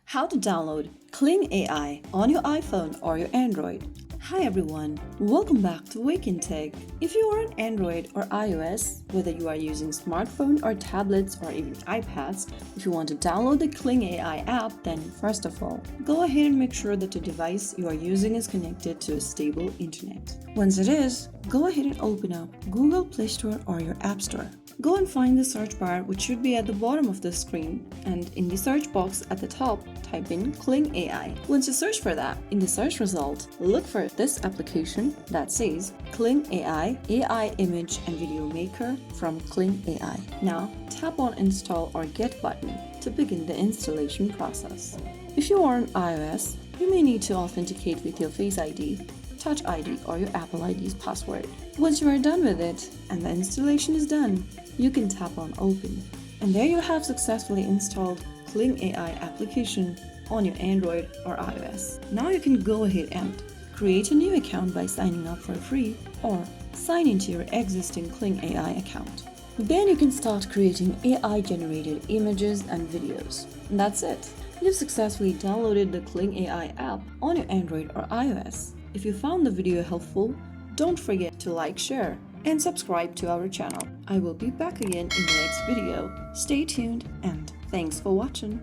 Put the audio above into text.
How to download Kling AI on your iPhone or your Android. Hi everyone, welcome back to Wake&Tech. If you are on Android or iOS, whether you are using smartphone or tablets or even iPads, if you want to download the Kling AI app, then first of all, go ahead and make sure that the device you are using is connected to a stable internet. Once it is, go ahead and open up Google Play Store or your App Store. Go and find the search bar, which should be at the bottom of the screen, and in the search box at the top, type in Kling AI. Once you search for that, in the search result, look for this application that says Kling AI Image and Video Maker from Kling AI. Now, tap on Install or Get button to begin the installation process. If you are on iOS, you may need to authenticate with your Face ID, Touch ID, or your Apple ID's password. Once you are done with it and the installation is done, you can tap on Open. And there you have successfully installed Kling AI application on your Android or iOS. Now you can go ahead and create a new account by signing up for free or sign into your existing Kling AI account. Then you can start creating AI-generated images and videos. And that's it. You've successfully downloaded the Kling AI app on your Android or iOS. If you found the video helpful, don't forget to like, share, and subscribe to our channel. I will be back again in the next video. Stay tuned and thanks for watching.